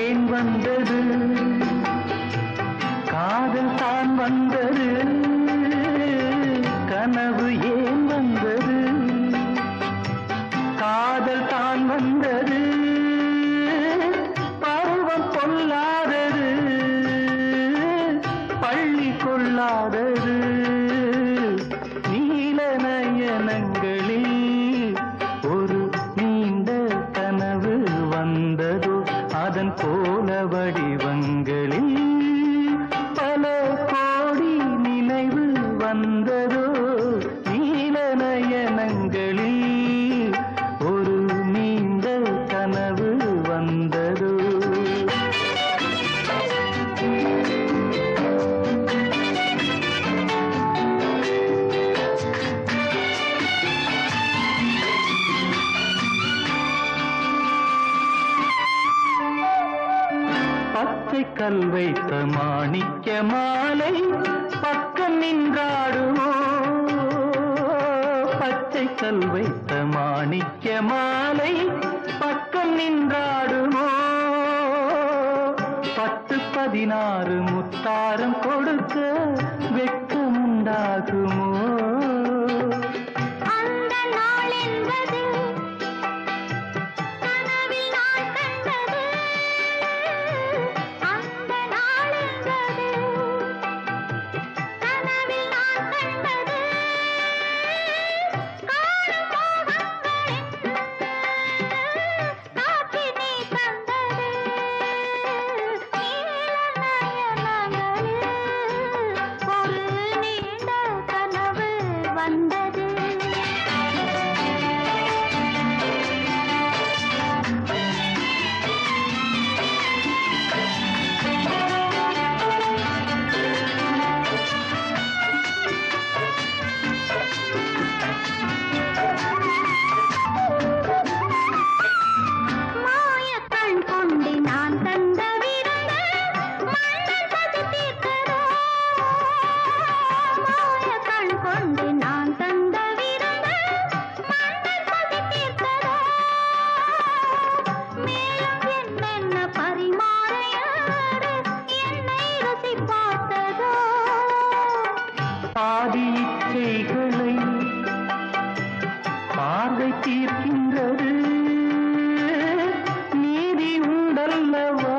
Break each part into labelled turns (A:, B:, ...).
A: ஏன் வந்தது காதல் தான் வந்தது கனவு ஏன் வந்தது காதல் தான் வந்தது பருவம் கொள்ளாதது பள்ளி கொள்ளாதது நீல நயனங்களில் ஒரு நீண்ட கனவு வந்தது அதன் கோல வடிவங்களில் பல கோடி நினைவு வந்ததோ நீல நயனங்களில் ஒரு நீண்ட கனவு வந்ததோ பச்சை கல் வைத்த மாணிக்க மாலை பக்கம் நின்றாடுமோ பச்சை கல் வைத்த மாணிக்க மாலை பக்கம் நின்றாடுமோ 10-16 முத்தாரம் கொடுக்க வெட்கமுண்டாகுமோ பாதி இச்சைகளை பார்வை தீர்க்கின்றது நீதி உண்டல்லவா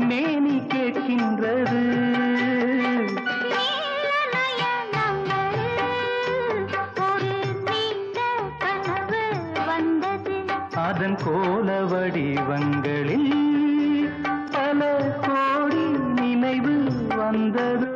A: மேனி கேட்கின்றது அதன் கோல வடிவங்களில் பல கோடி நினைவு வந்தது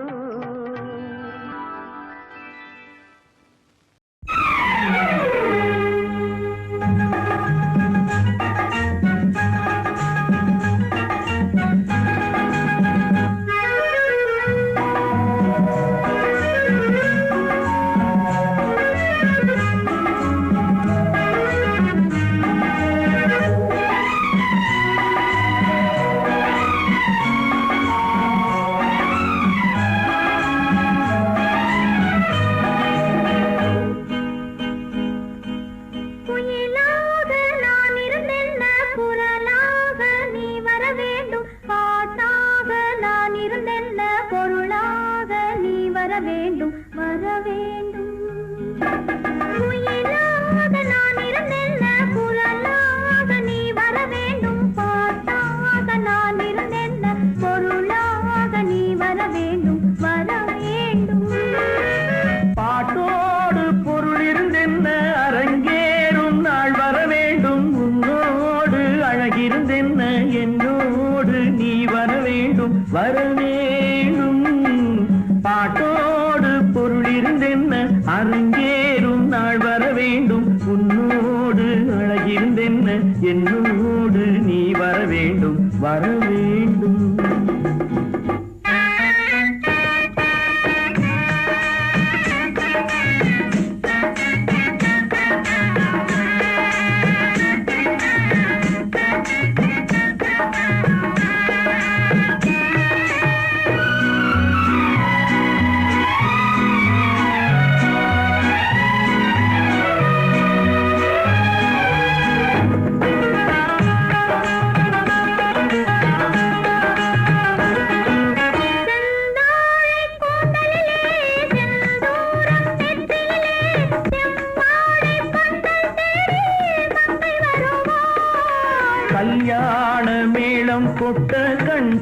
A: பாட்டோடு பொருள் இருந்தென்ன அரங்கேறும் நாள் வர வேண்டும் உன்னோடு அழகிருந்தென்ன என்னோடு நீ வர வேண்டும் வர வேண்டும்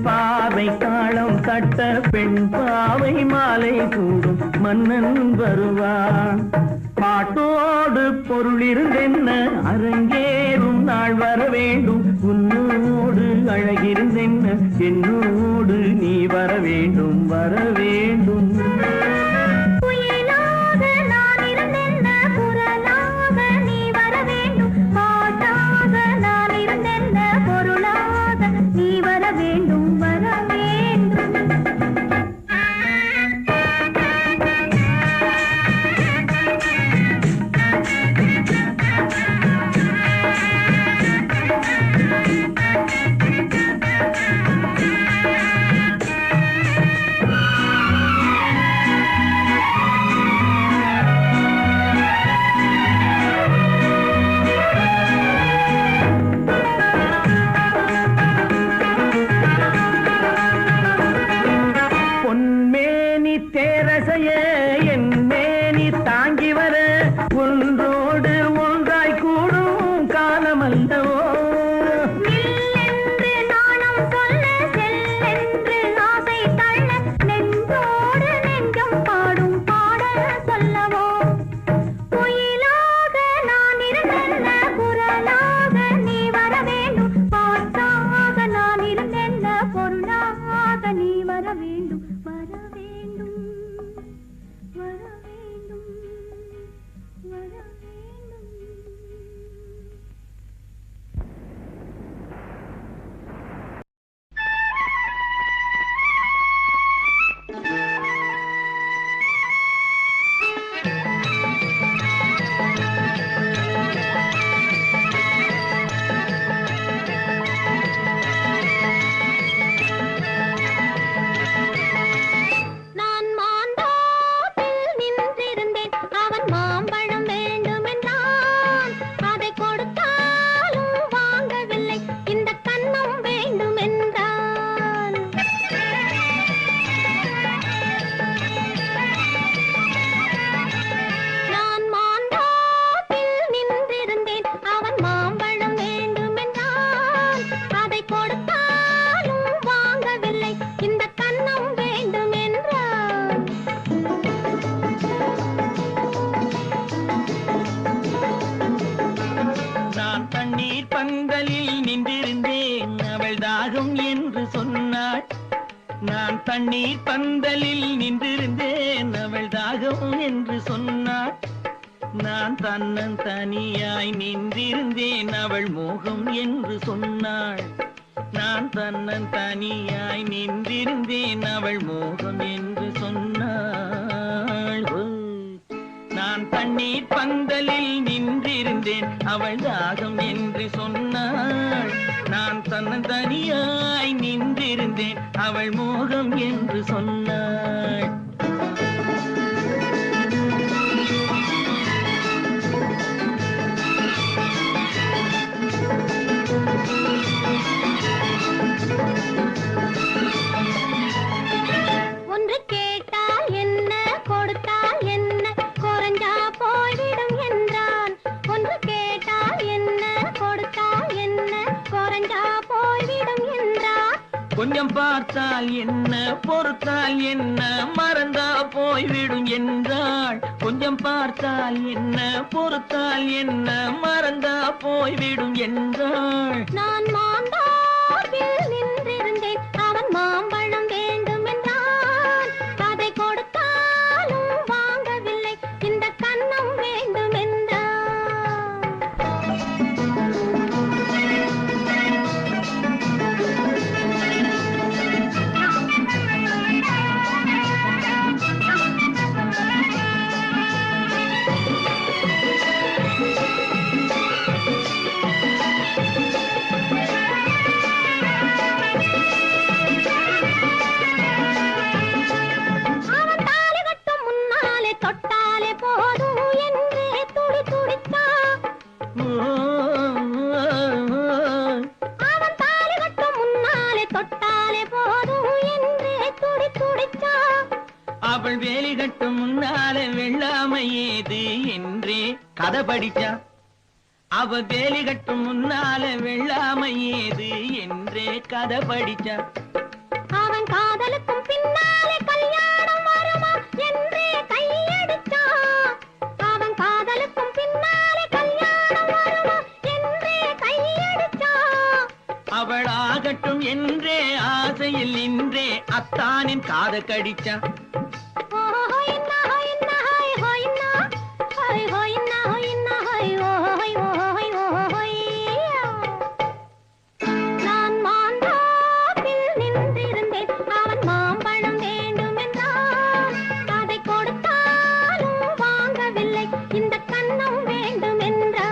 A: பாவை தாளம் தட்ட பெண் பாவை மாலை கூடும் மன்னன் வருவான். பாட்டோடு பொருள் இருந்தென்ன அரங்கேறும் நாள் வர வேண்டும். உன்னோடு அழகிருந்தென்ன என்னோடு நீ வர வேண்டும் வர வேண்டும். நான் தண்ணீர் பந்தலில் நின்றிருந்தேன் அவள் தாகம் என்று சொன்னாள். நான் தன்னன் தனியாய் நின்றிருந்தேன் அவள் மோகம் என்று சொன்னாள். நான் தன்னன் தனியாய் நின்றிருந்தேன் அவள் மோகம் என்று சொன்னாள். நான் தண்ணீர் பந்தலில் நின்றிருந்தேன் அவள் தாகம் என்று சொன்னாள். நான் தன்னன் தனியாய் நின்றிருந்தேன் அவள் மோகம் என்று சொன்னாள்.
B: ஒன்று கேட்டால் என்ன கொடுத்தால் என்ன குறைஞ்சா போய்விடும் என்றான். ஒன்று கேட்டால் என்ன கொடுத்தால் என்ன குறைஞ்சா போய்விடும் என்றான்.
A: கொஞ்சம் பார்த்தால் என்ன பொறுத்தால் என்ன மறந்தா போய்விடும் என்றாள். கொஞ்சம் பார்த்தால் என்ன பொறுத்தால் என்ன மறந்தா போய்விடும் என்றாள்.
B: நான் மாந்தாப்பில் நின்றிருந்தேன் அவன் மாம்பழம் வேண்டும் என்றான். அதை கொடுத்தாலும் வாங்கவில்லை இந்த கன்னம் வேண்டும் என்றான்.
A: அவள் வேலி கட்டும் முன்னால வெள்ளாமை ஏது என்றே கதை படிச்சா. அவ வேலி கட்டும் முன்னால வெள்ளாமை ஏது என்றே கதை படிச்சா.
B: அவன் காதலுக்கும் பின்னாலே கல்யாணம் வருமா என்றே கையடிச்சான். அவன் காதலுக்கும் பின்னாலே கல்யாணம் வருமா என்றே கையடிச்சான்.
A: அவளாகட்டும் என்றே ஆசையில் நின்றே அத்தானின் காத கடிச்சான்.
B: நான் மாந்தாப்பில் நின்றிருந்தேன். அவன் மாம்பழம் வேண்டும் என்றான். அதை கொடுத்தாலும் வாங்கவில்லை. இந்த கன்னம் வேண்டும் என்றான்.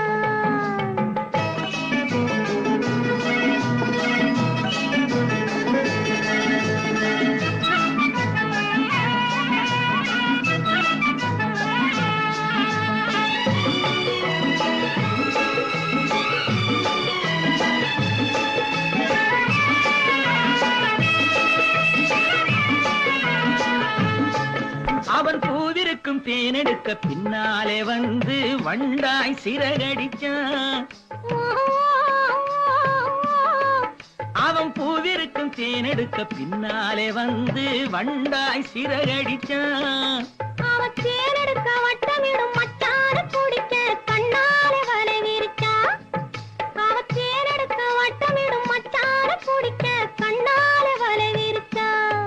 A: அவன் பூவிருக்கும் தேனெடுக்க பின்னாலே வந்து வண்டாய் சிறகடிச்சான். அவன் பூவிருக்கும் தேனெடுக்க பின்னாலே வந்து வண்டாய் சிறகடிச்சான்.
B: அவன் தேனெடுக்க வட்டமிடும் மச்சான குடிக்க கண்ணாலே வலை விரிச்சான். அவன் தேனெடுக்க வட்டமிடும் மச்சான குடிக்க கண்ணாலே வலை விரிச்சான்.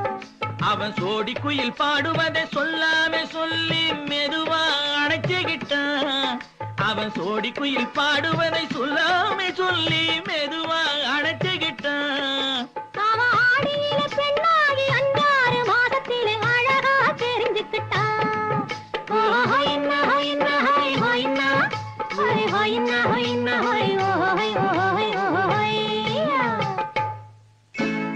A: அவன் சோடி குயில் பாடுவதை சொல்லாம சொல்லி மெதுவா அணைச்சுக்கிட்டான். அவன் சோடி குயில் பாடுவதை சொல்லாம சொல்லி மெதுவா அணைச்சுக்கிட்டான்.
B: அவன் ஆடியில பெண்ணாகி 5-6 மாதத்திலே அழகா தெரிஞ்சுக்கிட்டான்.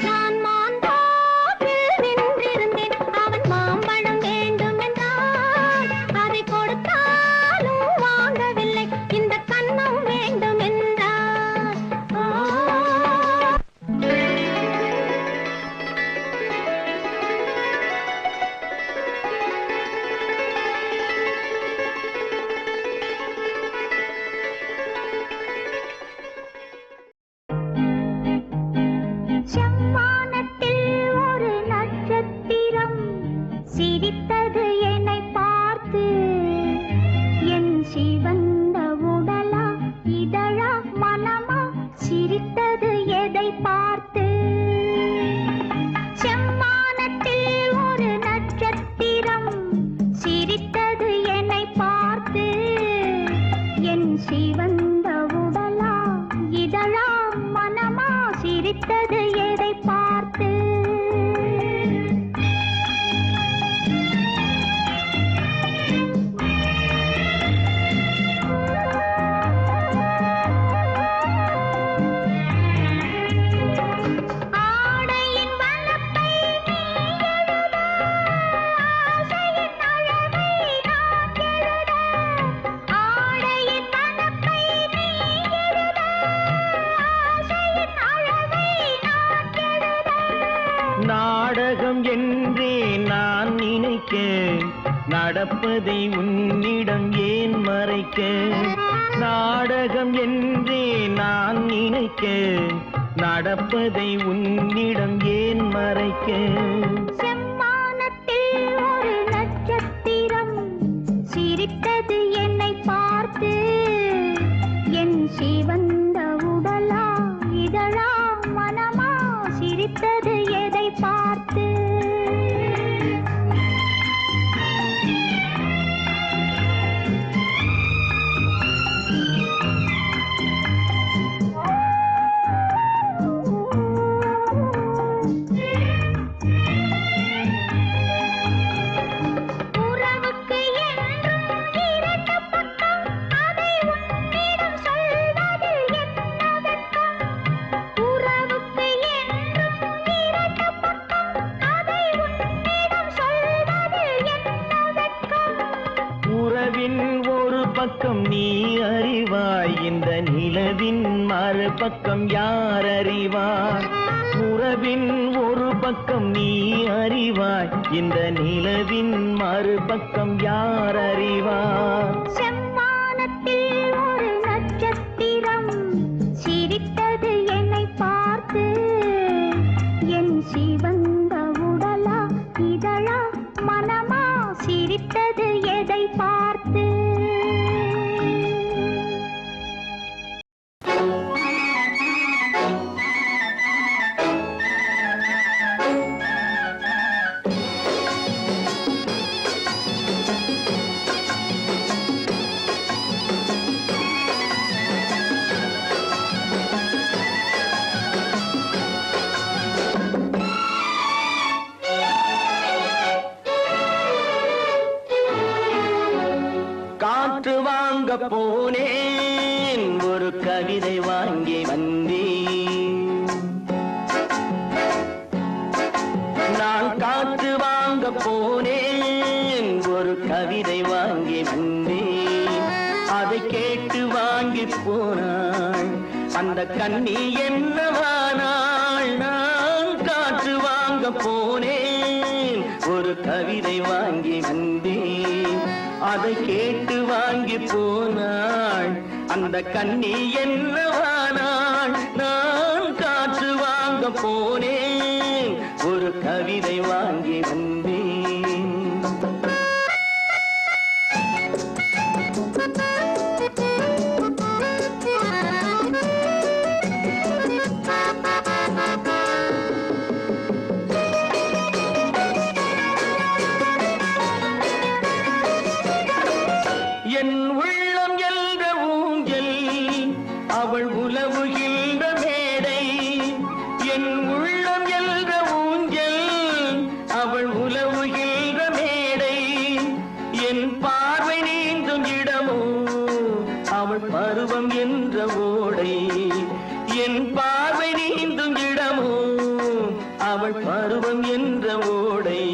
B: நான் மாந்தாப்பில் நின்றிருந்தேன். அவன் மாம்பழம் வேண்டும் என்றான். அதை கொடுத்தாலும் வாங்கவில்லை. இந்த கன்னம் வேண்டும் என்றான். செம்மானத்தில் ஒரு நட்சத்திரம் சிரித்தது என்னை பார்த்து. என் சிவந்த உடலா இதழா மனமா சிரித்தது எதை பார்த்து. செம்மானத்தில் ஒரு நட்சத்திரம் சிரித்தது என்னை பார்த்து. என் சிவந்த உடலா இதழா மனமா சிரித்தது எதை பார்த்து. ஆடையின் வண்ணத்தை நீ எழுத, ஆசையின் அழகை நான் எழுத. ஆடையின் வண்ணத்தை நீ எழுத, ஆசையின் அழகை நான் எழுத.
A: நாடகம் என்றே நான் நினைக்க நடப்பதை உன்னிடம் ஏன் மறைக்க. நாடகம் என்றே நான் நினைக்க நடப்பதை உன்னிடம் ஏன் மறைக்க.
B: செம்மானத்தில் ஒரு நட்சத்திரம் சிரித்தது என்னை பார்த்து. என் சிவந்த உடலா இதழா மனமா சிரித்தது எதை பார்த்து. உறவுக்கு என்றும் 2 பக்கம். அதை உன்னிடம் சொல்வது என்ன வெட்கம். உறவுக்கு என்றும் 2 பக்கம். அதை உன்னிடம் சொல்வது என்ன வெட்கம்.
A: உறவின் ஒரு பக்கம் நீ அறிவாய், இந்த நிலவின் மறுபக்கம் யார் அறிவார். உறவின் ஒரு பக்கம் நீ அறிவாய், இந்த நிலவின் மறுபக்கம் யார் அறிவார்.
B: செம்மானத்தில் ஒரு நட்சத்திரம் சிரித்தது என்னை பார்த்து. என் சிவந்த
A: போனேன் ஒரு கவிதை வாங்கி வந்தேன். நான் காற்று வாங்க போனேன் ஒரு கவிதை வாங்கி வந்தேன். அதை கேட்டு வாங்கி போனாள் அந்த கண்ணி என்னவானாள். நான் காற்று வாங்க போனேன் ஒரு கவிதை வாங்கி வந்தேன். அதை கேட்டு வாங்கி போனாள் அந்த கண்ணி என்னவானாள். நான் காற்று வாங்க போனேன் ஒரு கவிதை வாங்கி வந்தேன். என் உள்ளம் என்ற ஊஞ்சல் அவள் உலவுகின்ற மேடை. என் உள்ளம் என்ற ஊஞ்சல் அவள் உலவுகின்ற மேடை. என் பார்வை நீந்தும் இடமோ அவள் பருவம் என்ற ஓடை. என் பார்வை நீந்தும் இடமோ அவள் பருவம் என்ற ஓடை.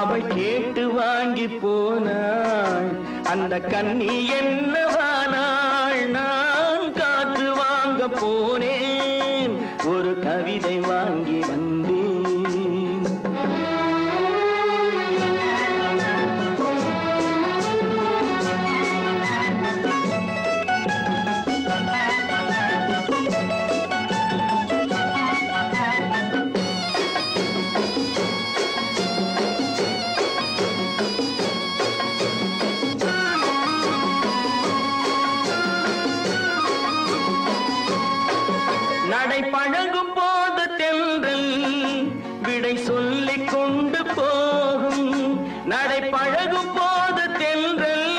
A: அவள் கேட்டு வாங்கி போனாள் அந்த கண்ணி என்னவானாள். நான் காற்று வாங்க போனேன் ஒரு கவிதை வாங்கி வந்தேன். நடை பழகும் போது தென்றல் விடை சொல்லிக் கொண்டு போகும். நடை பழகும் போது தென்றல்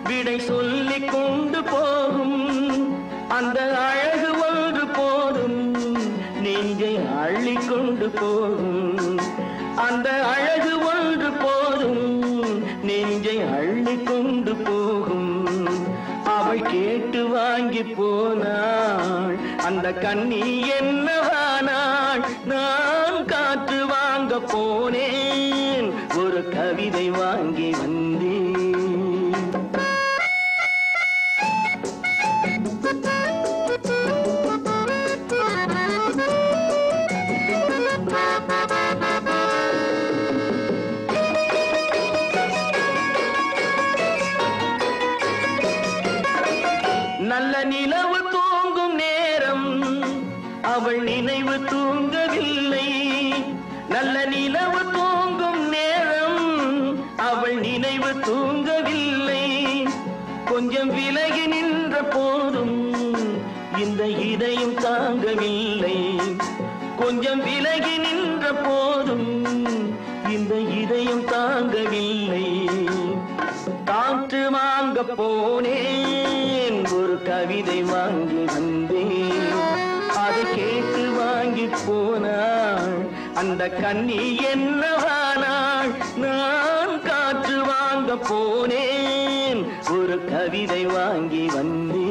A: விடை சொல்லிக் கொண்டு போகும். அந்த அழகு ஒன்று போதும் நெஞ்சை அள்ளிக் கொண்டு போகும். அந்த அழகு ஒன்று போதும் நெஞ்சை அள்ளிக் கொண்டு போகும். அவள் கேட்டு வாங்கி போனாள் அந்த கண்ணி என்னவானாள். நான் காற்று வாங்க போனேன் ஒரு கவிதை வாங்கி வந்தேன். நல்ல நிலவு தூங்கும் நேரம் அவள் நினைவு தூங்கவில்லை. நல்ல நிலவு தூங்கும் நேரம் அவள் நினைவு தூங்கவில்லை. கொஞ்சம் விலகி நின்ற போதும் இந்த இதயம் தாங்கவில்லை. கொஞ்சம் விலகி நின்ற போதும் இந்த இதயம் தாங்கவில்லை. காற்று வாங்க போனேன் ஒரு கவிதை வாங்கி வந்தேன். அதை கேட்டு வாங்கி போனாள் அந்த கண்ணி என்னவானாள். நான் காற்று வாங்க போனேன் ஒரு கவிதை வாங்கி வந்தேன்.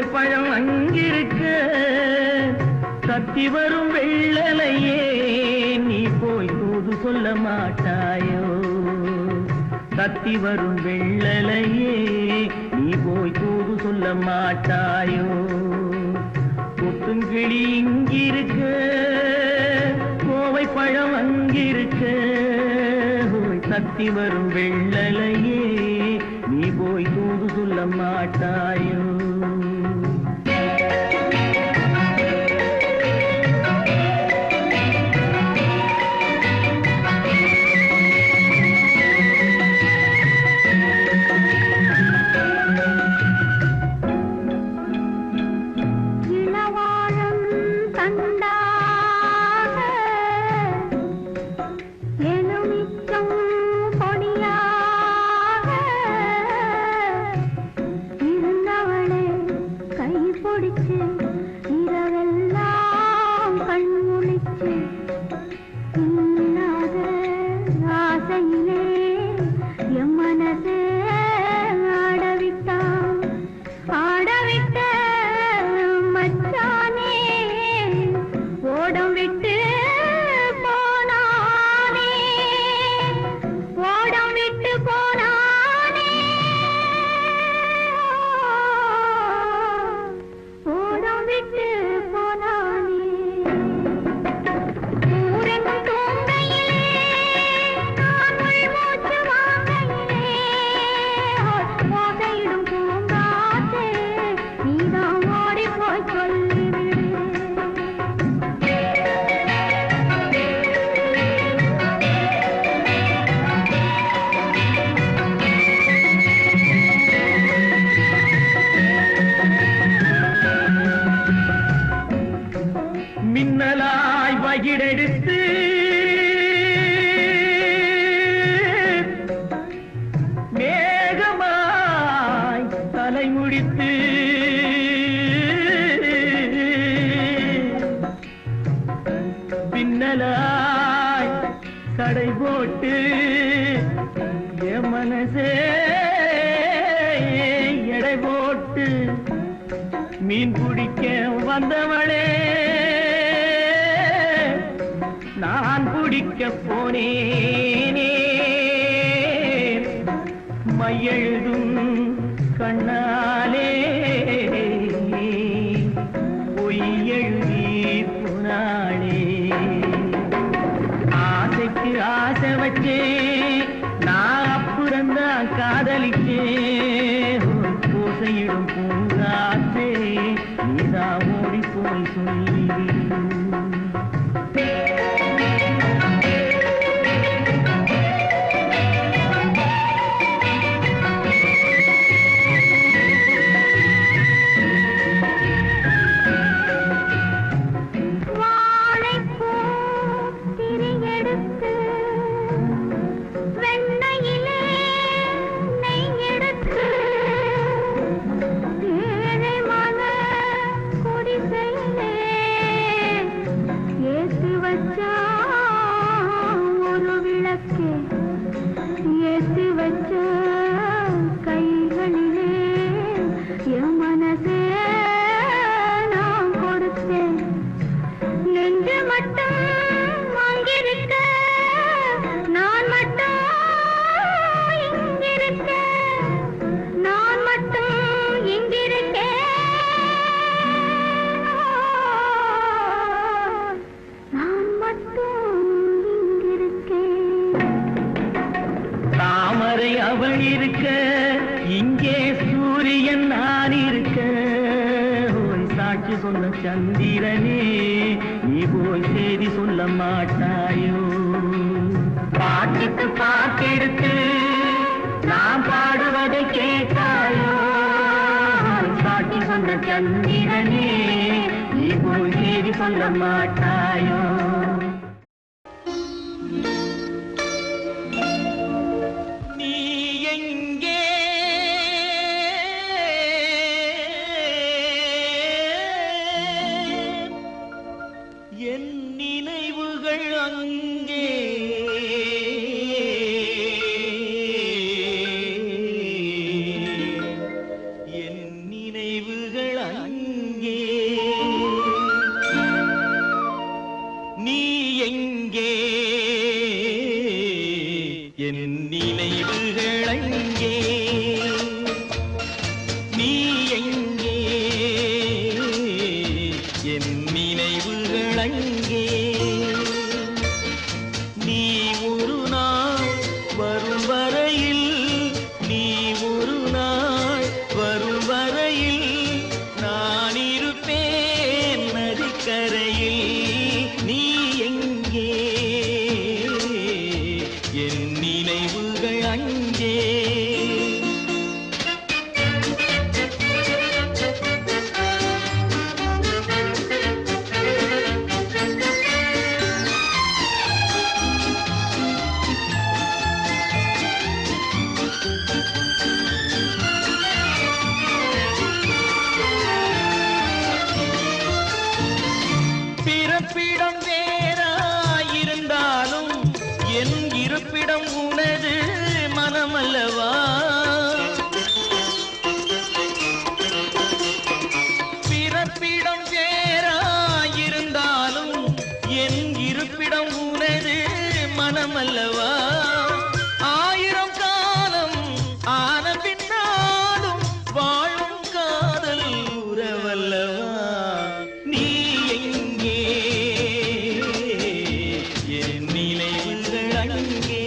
A: பழம் அங்கிருக்க தத்தி வரும் வெள்ளலையே நீ போய் தூது சொல்ல மாட்டாயோ தத்தி வரும் வெள்ளலையே நீ போய் தூது சொல்ல மாட்டாயோ கொத்துங்கிளி இங்கிருக்க கோவை பழம் அங்கிருக்க தத்தி வரும் வெள்ளலையே நீ போய் தூது சொல்ல மாட்டாயோ மீன் பிடிக்க வந்தவளே நான் பிடிக்க போனேனே மையெழுதும் கண்ணாலே பொய் எழுதி போனாளே ஆசைக்கு ஆசை வச்சே நான் அப்புறந்தான் காதலிச்சேன் பூசையிடும் பூங்காத்தே நீதா ஓடி போய் சொல்லி அவள் இருக்க இங்கே சூரியன் நான் இருக்க சாட்சி சொன்ன சந்திரனே நீ போய் செய்தி சொல்ல மாட்டாயோ பாட்டுக்கு பாட்டெடுத்து நான் பாடுவதை கேட்டாயோ சாட்சி சொன்ன சந்திரனே நீ போய் செய்தி சொல்ல மாட்டாயோ நினைவுகள் அங்கே நீ எங்கே என் நினைவுகள் அங்கே நீ ஒரு நாள் வரும் வரையில் நீ ஒரு நாள் வரும் வரையில் நான் இருப்பேன் நதிக்கரையில் நீ எங்கே என் நினைவுகள் அங்கே பிறப்பிடம் வேறாயிருந்தாலும் என் இருப்பிடம் உனது மனமல்லவா பிறப்பிடம் வேறாயிருந்தாலும் என் இருப்பிடம் உனது மனமல்லவா ஆயிரம் காலம் ஆன பின்னாலும் வாழும் காதல் உறவல்லவா நீ எங்கே என் நினைவுகள் அங்கே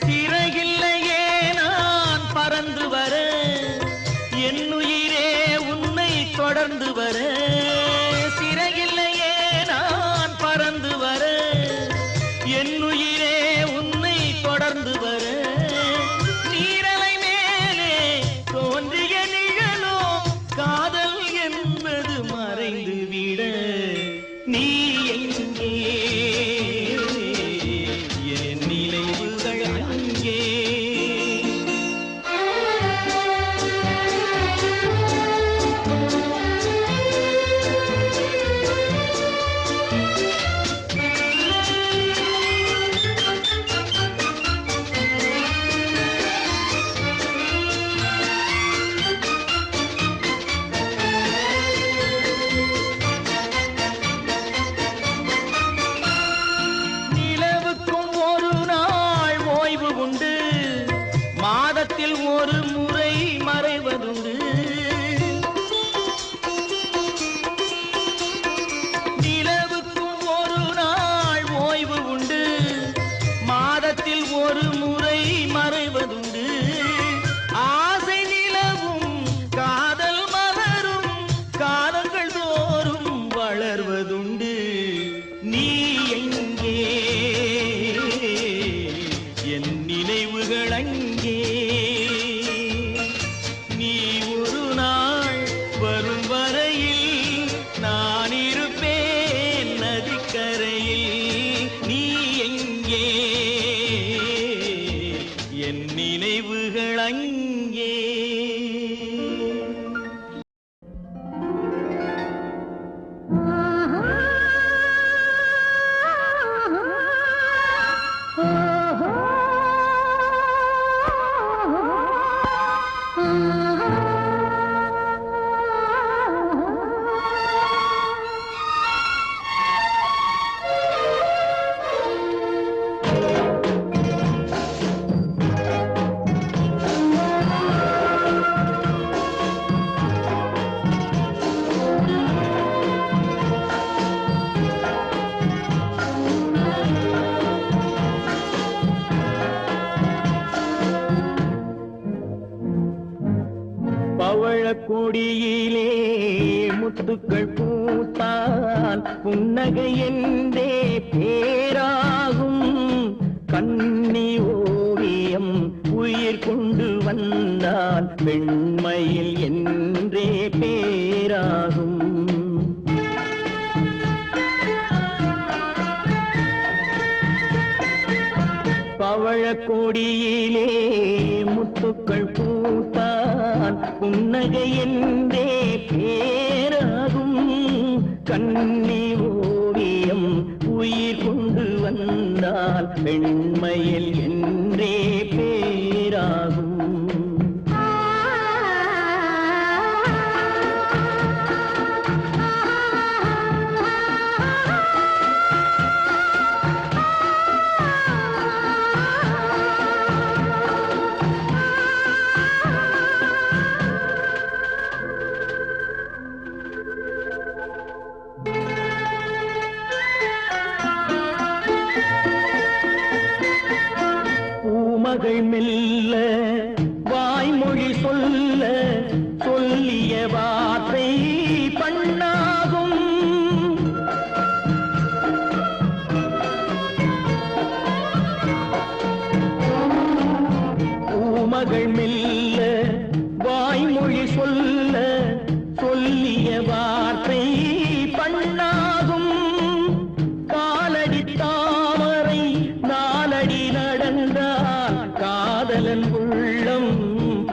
A: சிறகில்லையே நான் பறந்து வர என்னுயிரே உன்னை தொடர்ந்து வர சிறகில்லையே நான் பறந்து வர என்னுயிரே உன்னை தொடர்ந்து வர நீரலை மேலே தோன்றிய நிழலோ காதல் என்பது மறைந்து விட நீ எங்கே என் நினைவுகள் அங்கே நிலவுக்கும் ஒரு நாள் ஓய்வு உண்டு மாதத்தில் ஒரு முறை மறைவதுண்டு நிலவுக்கும் ஒரு நாள் ஓய்வு உண்டு மாதத்தில் ஒரு முறை மறைவதுண்டு ஆசை நிலவும் காதல் மலரும் காலங்கள் தோறும் வளர்வதுண்டு நீ எங்கே என் நினைவுகள் அங்கே நீ ஒரு நாள் வரும் வரையில் நான் இருப்பேன் நதிக்கரையில் நீ எங்கே என் நினைவுகள் அங்கே பவழக்கொடியிலே முத்துக்கள் பூத்தால் புன்னகை என்றே பேராகும் கண்ணி ஓவியம் உயிர் கொண்டு வந்தால் பெண்மையில் என்றே பேராகும் பவழக்கொடியிலே முத்துக்கள் பூத்தான் புன்னை புன்னகை என்றே பேராகும் கண்ணி ஓவியம் உயிர் கொண்டு வந்தால் பெண்மையில் என்றே பேராகும் மகள் மெல்ல வாய்மொழி சொல்ல சொல்லிய வார்த்தை பண்ணாகும் பூமகள் மெல்ல வாய்மொழி சொல்ல சொல்லிய வார்த்தை பண்ணாகும் காலடி தாமரை நாலடி நடந்தால் காதலன் உள்ளம்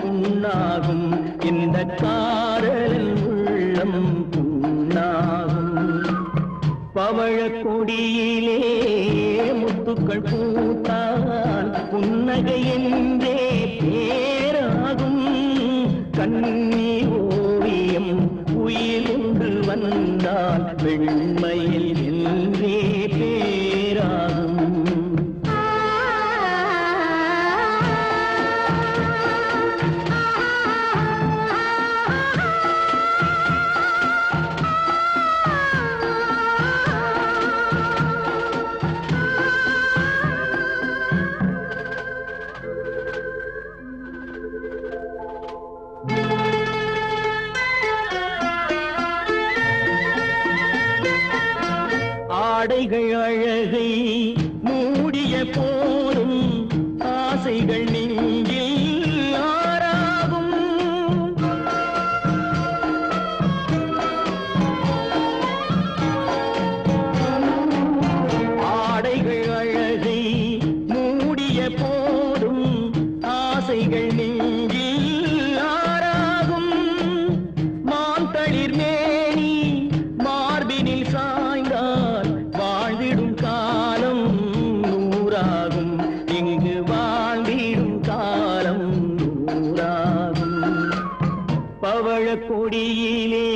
A: புண்ணாகும் இந்த காதலன் உள்ளம் புண்ணாகும் பவழக் கொடியிலே முத்துக்கள் பூத்தால் புன்னகை என்றே பேராகும் கண்ணி ஓவியம் உயிர் கொண்டு வந்தால் வெண்மையில் என்றே பேராகும் ஆடைகள் அழகை மூடிய போதும் ஆசைகள் நெஞ்சில் ஆறாகும் ஆடைகள் அழகை மூடிய போதும் ஆசைகள் நெஞ்சில் ஆறாகும் மாந்தளிர் மேனி மார்பினில் சாய்ந்தால் வாழ்ந்திடும் காலம் நூறாகும் இங்கு வாழ்ந்திடும் காலம் நூறாகும் பவழக் கொடியிலே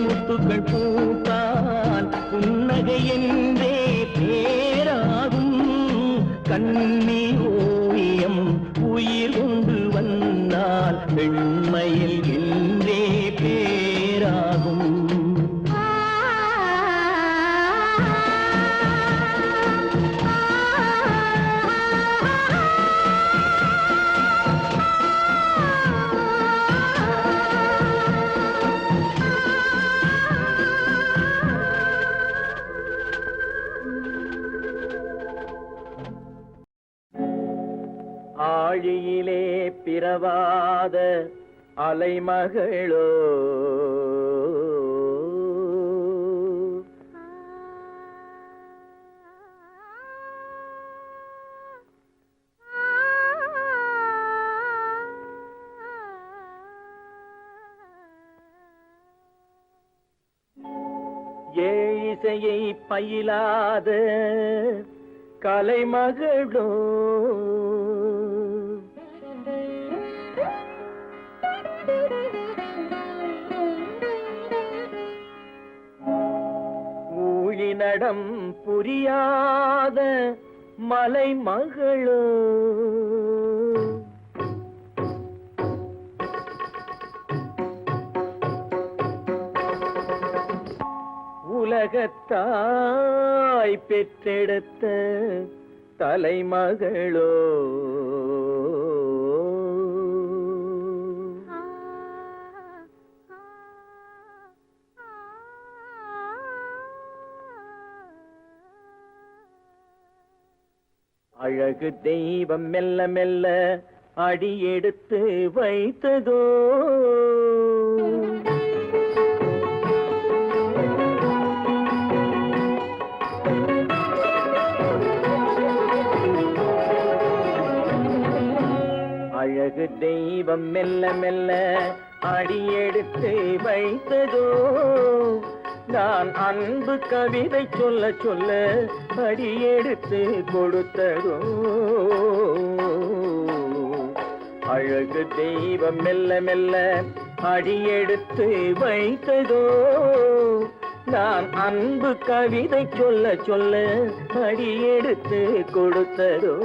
A: முத்துக்கள் பூத்தால் புன்னகை என்றே பேராகும் கண்ணி ஓவியம் உயிர் கொண்டு வந்தால் பெண்மையில் என்றே பேராகும் ஆழியிலே பிறவாத அலைமகளோ ஏழிசையை பயிலாத கலைமகளோ ஊழிநடம் புரியாத மலைமகளோ உலகத்தாய் பெற்றெடுத்த தலைமகளோ அழகு தெய்வம் மெல்ல மெல்ல அடியெடுத்து வைத்ததோ அழகு தெய்வம் மெல்ல மெல்ல அடியெடுத்து வைத்ததோ நான் அன்பு கவிதை சொல்ல சொல்ல அடியெடுத்து கொடுத்ததோ அழகு தெய்வம் மெல்ல மெல்ல அடியெடுத்து வைத்ததோ நான் அன்பு கவிதை சொல்ல சொல்ல அடியெடுத்து கொடுத்ததோ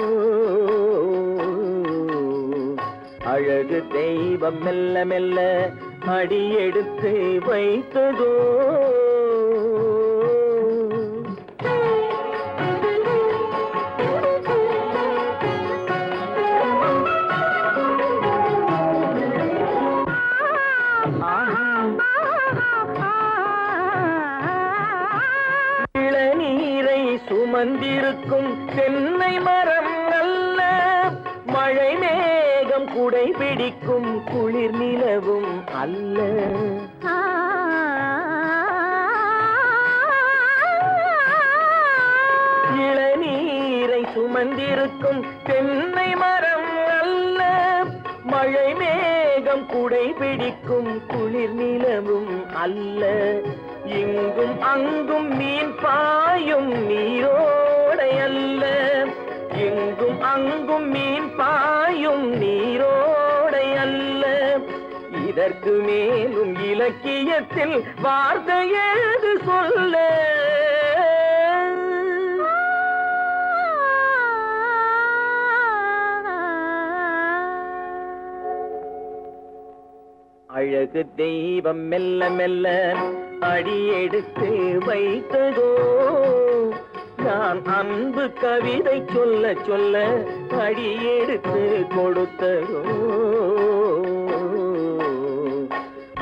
A: அழகு தெய்வம் மெல்ல மெல்ல அடியெடுத்து வைத்ததோ இளநீரை சுமந்திருக்கும் தென்னை மரம் நல்ல மழை மேகம் குடை பிடிக்கும் குளிர் நிலவும் அல்ல இளநீரை சுமந்திருக்கும் தென்னை மரம் அல்ல மழை மேகம் குடை பிடிக்கும் குளிர் நிலவும் அல்ல இங்கும் அங்கும் மீன் பாயும் நீரோடை அல்ல எங்கும் அங்கும் மீன் பாயும் நீரோடை அல்ல இதற்கு மேலும் இலக்கியத்தில் வார்த்தை ஏது சொல்ல அழகு தெய்வம் மெல்ல மெல்ல அடியெடுத்து வைத்ததோ நான் அன்பு கவிதை சொல்ல சொல்ல அடியெடுத்து கொடுத்ததோ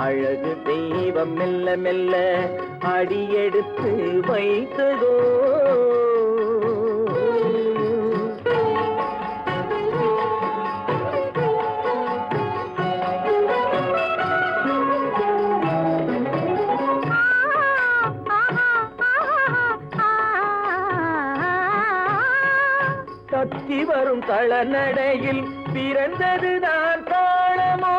A: அழகு தெய்வம் மெல்ல மெல்ல அடியெடுத்து வைத்ததோ தத்தி வரும் தளநடையில் பிறந்ததுதான் தாளமோ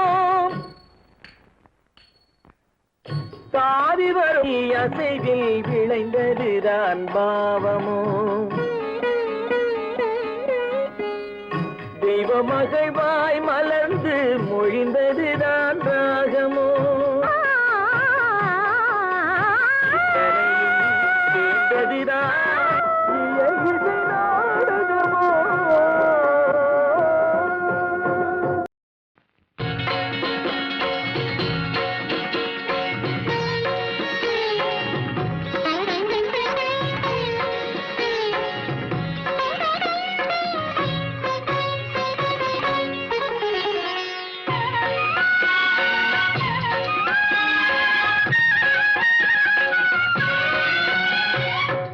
A: தாவி வரும் அசைவில் விளைந்ததுதான் பாவமோ தெய்வ மகிழ்வாய் மலர்ந்து மொழிந்ததுதான் ராகமோ கேட்டதுதான்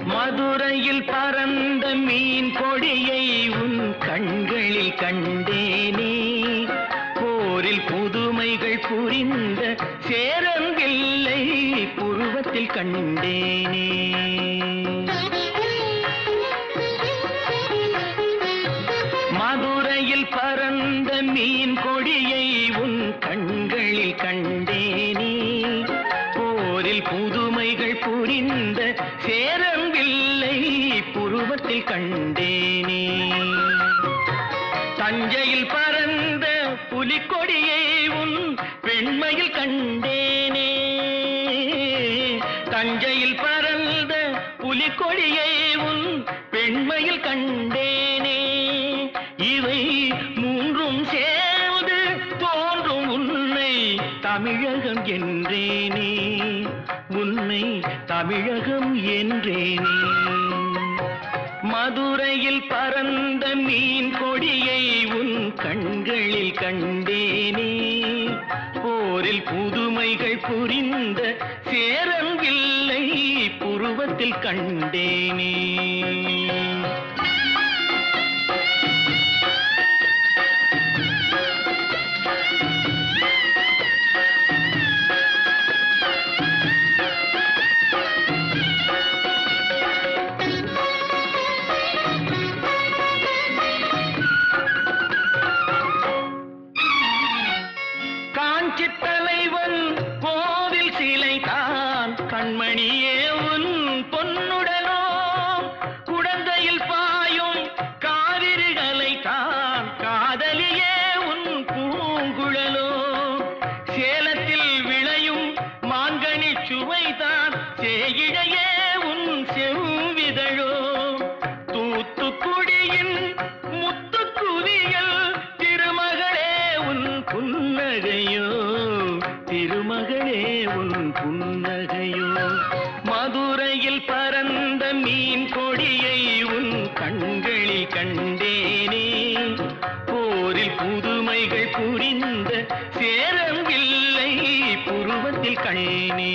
A: மதுரையில் பறந்த மீன் கொடியை உன் கண்களில் கண்டேனே போரில் புதுமைகள் புரிந்த சேரங்கில்லை புருவத்தில் கண்டேனே மதுரையில் பறந்த மீன் கொடியை உன் கண்களில் கண்டேனே போரில் புதுமைகள் புரிந்த சேரங்கில்லை புருவத்தில் கண்டேனே தஞ்சையில் பறந்த புலிக்கொடியை உன் பெண்மையில் கண்டேனே தஞ்சையில் பறந்த புலிக்கொடியை உன் பெண்மையில் கண்டேனே இவை மூன்றும் சேர்ந்து தோன்றும் உன்னை தமிழகம் என்றேனே உன்னை தமிழகம் என்றேனே மதுரையில் பறந்த மீன் கொடியை உன் கண்களில் கண்டேனே போரில் புதுமைகள் புரிந்த சேரங்கில்லை புருவத்தில் கண்டேனே காஞ்சி தலை கண்களிலே உன் புன்னகையோ மதுரையில் பறந்த மீன் கொடியை உன் கண்களில் கண்டேனே போரில் புதுமைகள் புரிந்த சேரவில்லை புருவத்தில் கண்ணே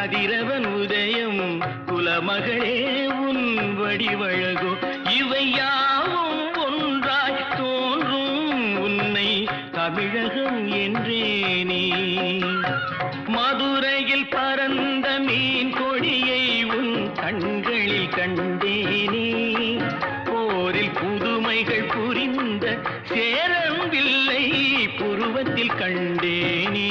A: கதிரவன் உதயம் குலமகளே உன் வடிவழகோ இவை யாவும் ஒன்றாய் தோன்றும் உன்னை தமிழகம் என்றேனே மதுரையில் பறந்த மீன் கொடியை உன் கண்களில் கண்டேனே போரில் புதுமைகள் புரிந்த சேரவில்லை புருவத்தில் கண்டேனே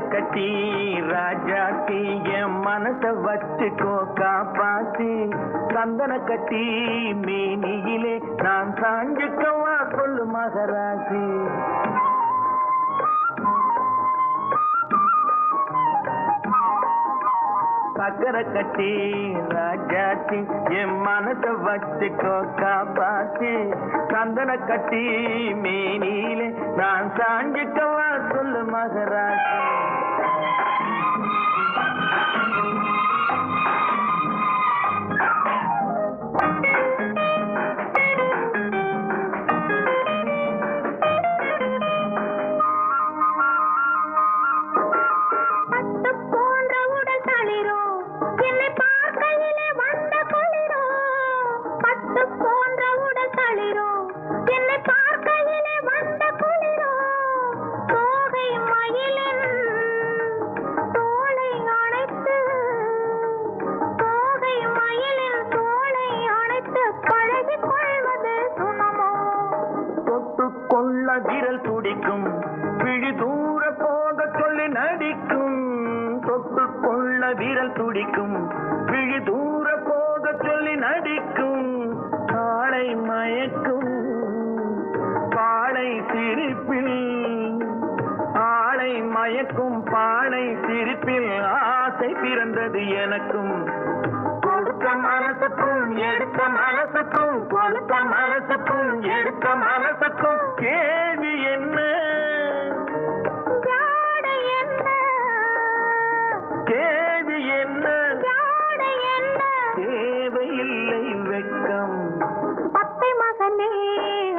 C: கட்டி ராஜாத்தி என் மனச வச்சுக்கோ காப்பாத்தி சந்தன கட்டி மேனியிலே நான் சாஞ்சுக்கவா சொல்லு மகராசி சக்கரை கட்டி ராஜாத்தி என் மனச வச்சுக்கோ காப்பாத்தி சந்தன கட்டி மேனியிலே நான் சாஞ்சுக்கவா சொல்லு மகராசி விரல் துடிக்கும் விழி தூர போக சொல்லி நடிக்கும் தொட்டுக்கொள்ள விரல் துடிக்கும் விழி தூர போக சொல்லி நடிக்கும் காளை மயக்கும் பாளை சிரிப்பில் ஆளை மயக்கும் பாளை சிரிப்பில் ஆசை பிறந்தது எனக்கும் கொடுத்த மனசுக்கும் எடுத்த மனசுக்கும் கொடுத்த மனசுக்கும் எடுத்த மனசுக்கும் கேள்வி என்ன கேள்வி என்ன தேவையில்லை வெட்கம்
B: பத்தை மகனே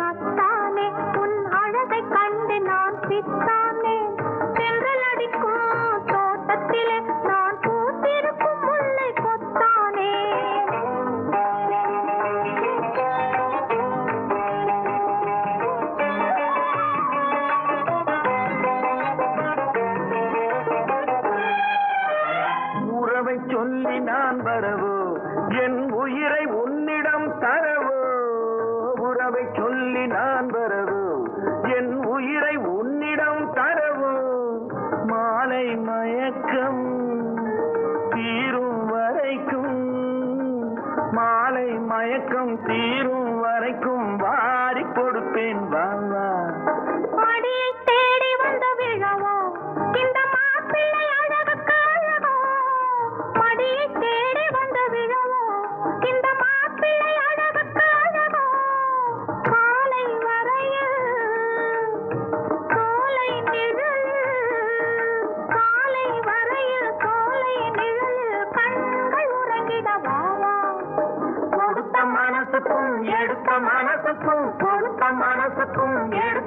B: அத்தானே உன் அழகை கண்டு நான் பித்தானே சென்றல் அடிக்கும் தோட்டத்திலே நான் பூத்திருக்கும் முல்லை கொத்தானே
C: உறவை சொல்லி நான் வரவோ என் உயிரை உன்னிடம் தரவோ உறவை சொல்லி நான் வரவோ என் உயிரை உன்னிடம் தரவோ மாலை மயக்கம் தீரும் வரைக்கும் மாலை மயக்கம் தீரும் வரைக்கும் வாரி கொடுப்பேன் வாவா
B: மடியை தேடி வந்த விழவோ இந்த மாப்பிள்ளை அழகுக்கு அழகோ மடியை தேடி வந்த விழவோ இந்த மாப்பிள்ளை அழகுக்கு அழகோ காலை வரையில் சோலை நிழல் காலை வரையில் சோலை நிழல் கண்கள் உறங்கிடவாவா
C: கொடுத்த மனசுக்கும் எடுத்த மனசுக்கும் கொடுத்த மனசுக்கும்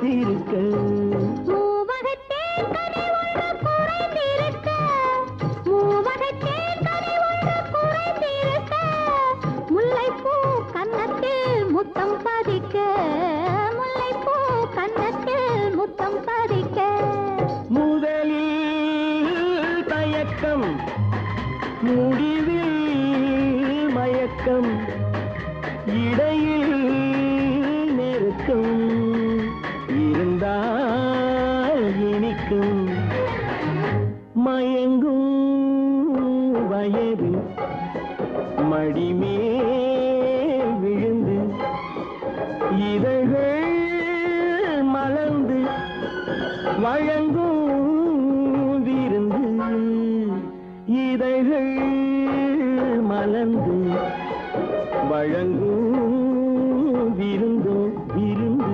A: பூத்திருக்க
B: முல்லைப்பூ கன்னத்தில் முத்தம் பதிக்க முல்லைப்பூ கன்னத்தில் முத்தம் பதிக்க
A: முதலில் தயக்கம் முடிவில் மயக்கம் இடையில் நெருக்கம் இருந்தால் இனிக்கும் மயங்கும் வயது மடிமேல் விழுந்து இதழ்கள் மலர்ந்து வழங்கும் விருந்து இதழ்கள் மலர்ந்து வழங்கும் விருந்தோ விருந்து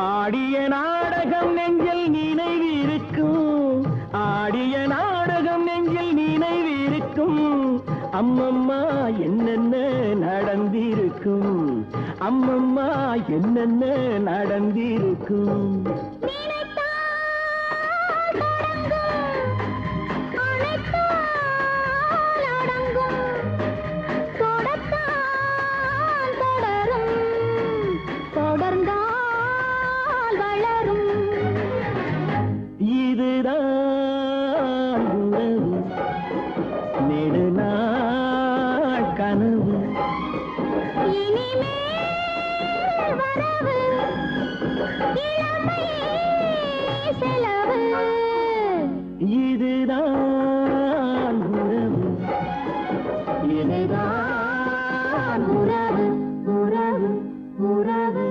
A: ஆடிய நாடகம் நெஞ்சில் நினைவிருக்கும் ஆடிய நாடகம் நெஞ்சில் நினைவிருக்கும் அம்மம்மா என்னென்ன நடந்திருக்கும் அம்மம்மா என்னென்ன நடந்திருக்கும் இதுதான் உறவு நெடுநாள் கனவு இதுதான் உறவு இதுதான் உறவு உறவு உறவு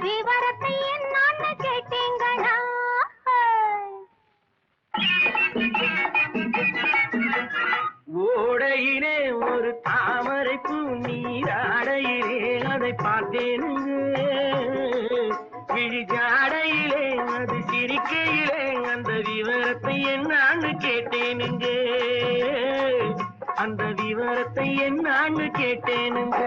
B: விவரத்தை என்னன்னு கேட்டீங்களா?
C: ஓடையிலே ஒரு தாமரை பூ நீராடையிலே அதை பார்த்தேனுங்க. விழிஜாடையிலே அது சிரிக்கையிலே அந்த விவரத்தை என்னான்னு கேட்டேனுங்க. அந்த விவரத்தை என்னான்னு கேட்டேனுங்க.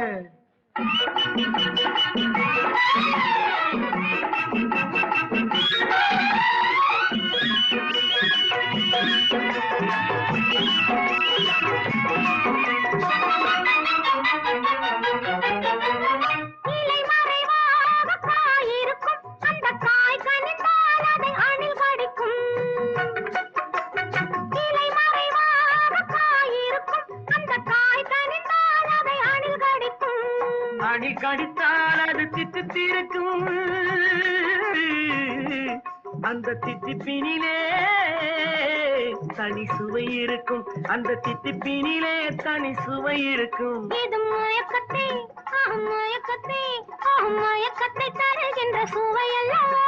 B: இலை மறைவாக காய் இருக்கும், அந்த காய் கனிந்தால் அதை அணில் கடிக்கும். இலை மறைவாக காய் இருக்கும், அந்த காய் கனிந்தால் அதை அணில் கடிக்கும்.
C: அணி கடித்தால் அது தித்தித்திருக்கும். அந்த தித்திப்பினிலே தனி சுவை இருக்கும். அந்த தித்திப்பினிலே தனி சுவை இருக்கும்.
B: இது மயக்கத்தை மயக்கத்தை மயக்கத்தை தருகின்ற சுவை அல்லவோ.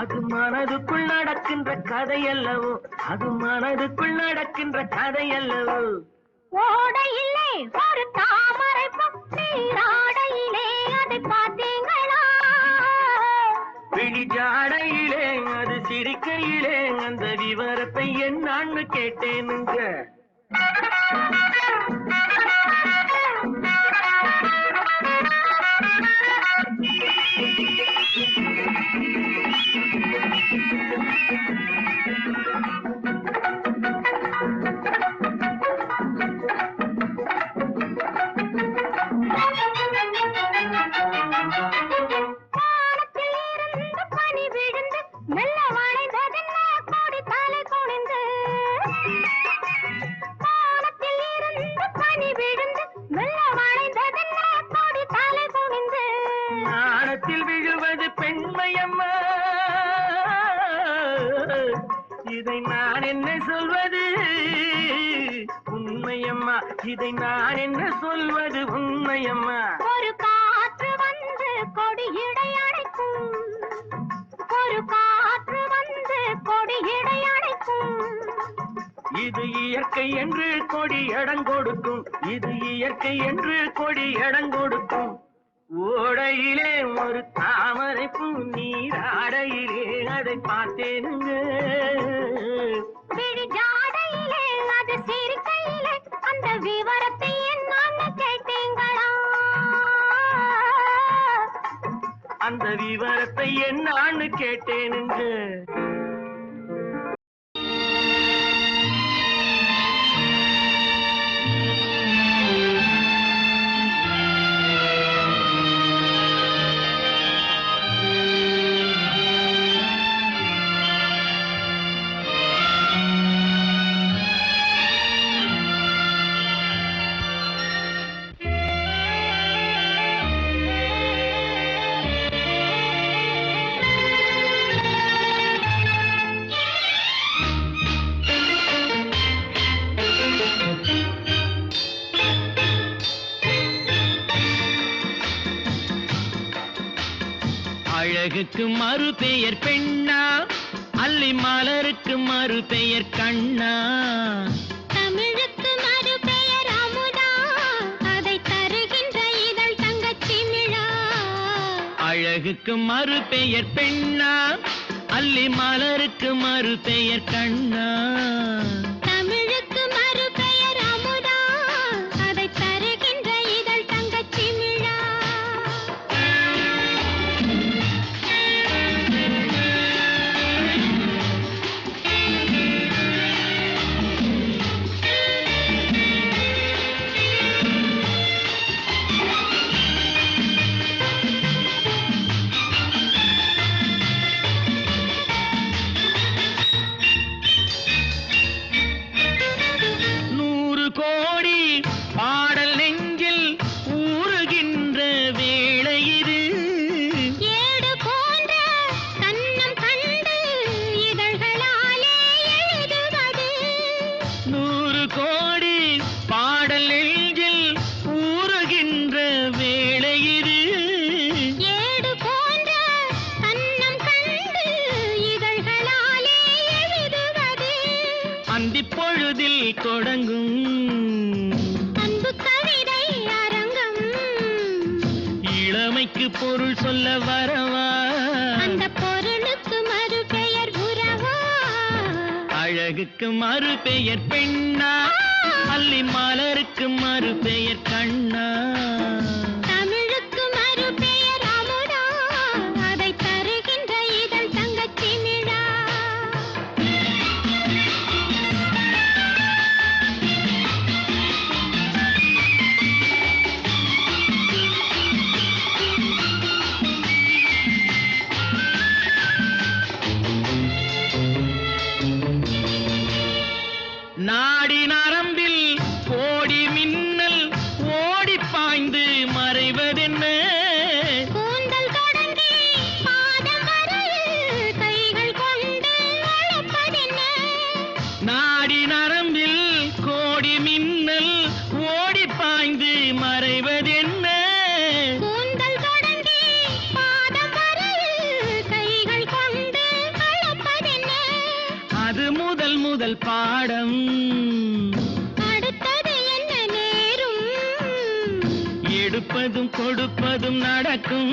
C: அது மனதுக்குள் நடக்கின்ற கதை அல்லவோ. அது மனதுக்குள் நடக்கின்ற கதை அல்லவோ.
B: ஓடையிலே ஒரு தாமரை பூ நீராடையிலே அதை பார்த்தீங்களா?
C: விழிஜாடையிலே அது சிரிக்கையிலே அந்த விவரத்தை என்னான்னு கேட்டேனுங்க.
B: வானத்தில் இருந்து பனி விழுந்து மெல்ல வளைந்ததென்ன கொடி தலை குனிந்து. வானத்தில் இருந்து பனி விழுந்து மெல்ல வளைந்ததென்ன கொடி தலை குனிந்து.
C: நாணத்தில் விழுவது பெண்மையம்மா. இதை நான் என்ன சொல்வது உண்மையம்மா. இதை நான் என்ன சொல்வது உண்மையம்மா.
B: ஒரு காற்று வந்து கொடியிடை அணைக்கும். ஒரு காற்று வந்து கொடியிடை அணைக்கும்.
C: இது இயற்கை என்று கொடி இடங்கொடுக்கும். இது இயற்கை என்று கொடி இடங்கொடுக்கும். ஓடையிலே ஒரு தாமரை பூ நீராடையிலே அதை பார்த்தேனுங்க.
B: விழிஜாடையிலே அது சிரிக்கையிலே அந்த விவரத்தை என்னன்னு கேட்டீங்களா?
C: அந்த விவரத்தை என்னான்னு கேட்டேனுங்க. அழகுக்கு மறு பெயர் பெண்ணா, அல்லி மலருக்கு மறு பெயர் கண்ணா.
B: தமிழுக்கு மறு பெயர் அமுதா, அதை தருகின்ற இதழ் தங்கச்சிமிழா.
C: அழகுக்கு மறு பெயர் பெண்ணா, அல்லி மலருக்கு மறு பெயர் கண்ணா.
B: தமிழுக்கு மறு பெயர் அமுதா, அதை தருகின்ற இதழ் தங்கச்சிமிழா.
C: சொல்ல வரவா
B: அந்த பொருளுக்கு மறு பெயர் உறவா
C: அழகுக்கு மறு பெயர் பெண்ணா அல்லி மலருக்கு மறு பெயர் கண்ணா
B: தமிழுக்கு மறு பெயர் அமுதா அதை தருகின்ற இதழ் தங்கச்சி மிழா
C: நாடி நரம்பில் கோடி மின்னல் ஓடி பாய்ந்து மறைவதென்ன
B: கூந்தல் தொடங்கி பாதம் வரையில் கைகள் கொண்டு அழைப்பதென்ன
C: நாடி நரம்பில் கோடி மின்னல் ஓடி பாய்ந்து மறைவதென்ன
B: கூந்தல் தொடங்கி பாதம் வரையில் கைகள் கொண்டு அழைப்பதென்ன
C: அது முதல் முதல் பாடம்
B: அடுத்தது என்ன நேரும்
C: எடுப்பதும் கொடுப்பதும் நடக்கும்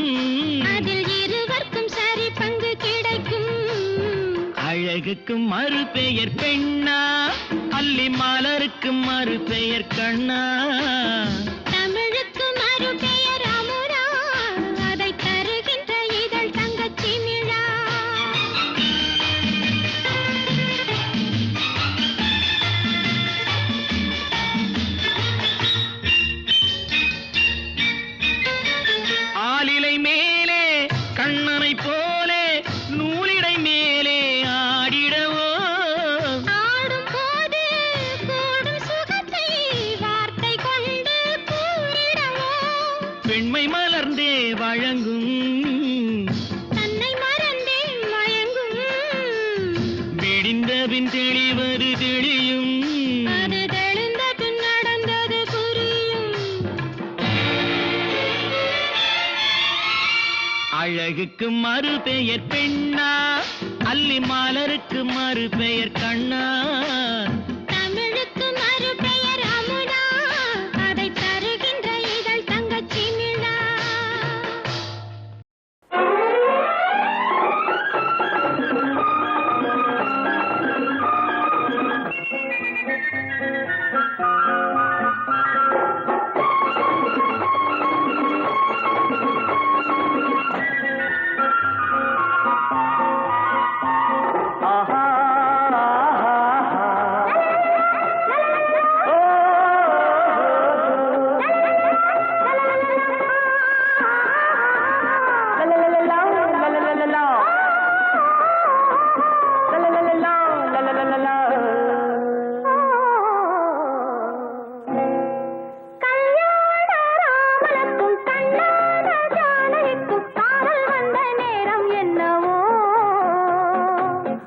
B: அதில் இருவர்க்கும் சரி பங்கு கிடைக்கும்
C: அழகுக்கு மறு பெயர் பெண்ணா அல்லி மலருக்கு மறு பெயர் கண்ணா
B: தமிழுக்கு மறு பெயர் அமுதா அதை தருகின்ற இதழ் தங்கச்சி மிழா
C: ஆலிலை மேலே கண்ணனை போலே நூலிடை மேலே ஆடிடவோ
B: ஆடும் போது கூடும் சுகத்தை வார்த்தை கொண்டு கூறிடவோ
C: பெண்மை மலர்ந்தே வழங்கும்
B: தன்னை மறந்தே மயங்கும்
C: விடிந்தபின் தெளிவது தெளியும்
B: அது தெளிந்த பின் நடந்தது புரியும்
C: அழகுக்கு மறு பெயர் பெண்ணா அல்லி மலருக்கு மறு பெயர் கண்ணா
B: தமிழுக்கு மறு பெயர் அமுதா அதை தருகின்ற இதழ் தங்கச்சி மிழா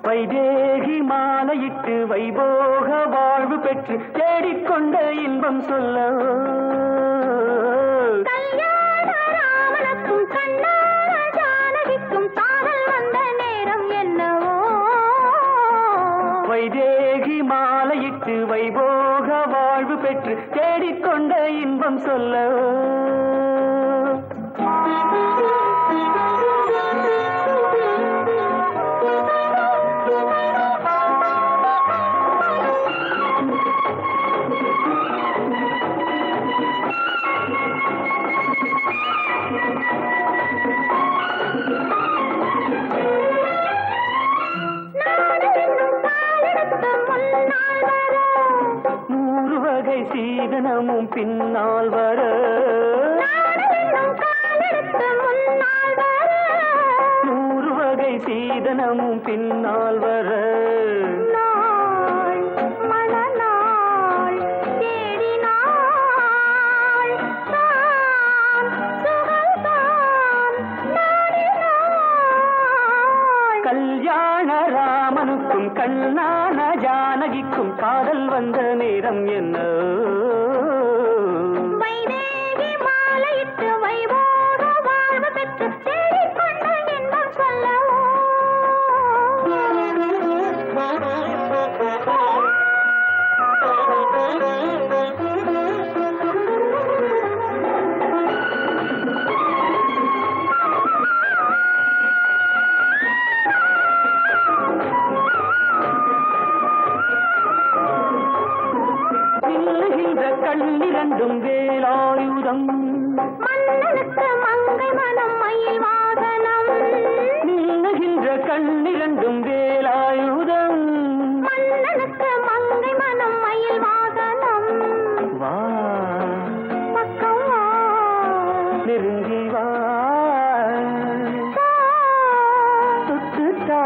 A: வைதேகி மாலையிட்டு வைபோக வாழ்வு பெற்று தேடிக்கொண்ட இன்பம் சொல்ல
B: ராமனுக்கும் கண்ணான ஜானகிக்கும் காதல் வந்த நேரம் என்னவோ
A: வைதேகி மாலையிட்டு வைபோக வாழ்வு பெற்று தேடிக்கொண்ட இன்பம் சொல்ல நூறு வகை சீதனமும் பின்னால் வர நூறு வகை சீதனமும் பின்னால் வர கல்யாண ராமனுக்கும் கண்ணான ஜானகிக்கும் காதல் வந்த நேரம் என்ன
B: வைதேகி மாலையிட்டு வைபோக வாழ்வு பெற்று தேடிக்கொண்ட இன்பம் சொல்லவோ
A: மின்னுகின்ற கண்ணிரண்டும் வேலாயுதம்
B: மன்னனுக்கு மங்கை மனம் மயில் வாகனம்
A: மின்னுகின்ற கண்ணிரண்டும் வேலாயுதம்
B: மன்னனுக்கு மங்கை மனம் மயில் வாகனம்
A: வா
B: பக்கம் வா
A: நெருங்கி வா தொட்டுத்தா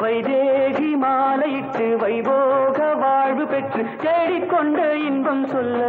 A: வைதேகி மாலையிட்டு வைபோக வாழ்வு பெற்று தேடிக்கொண்ட இன்பம் சொல்ல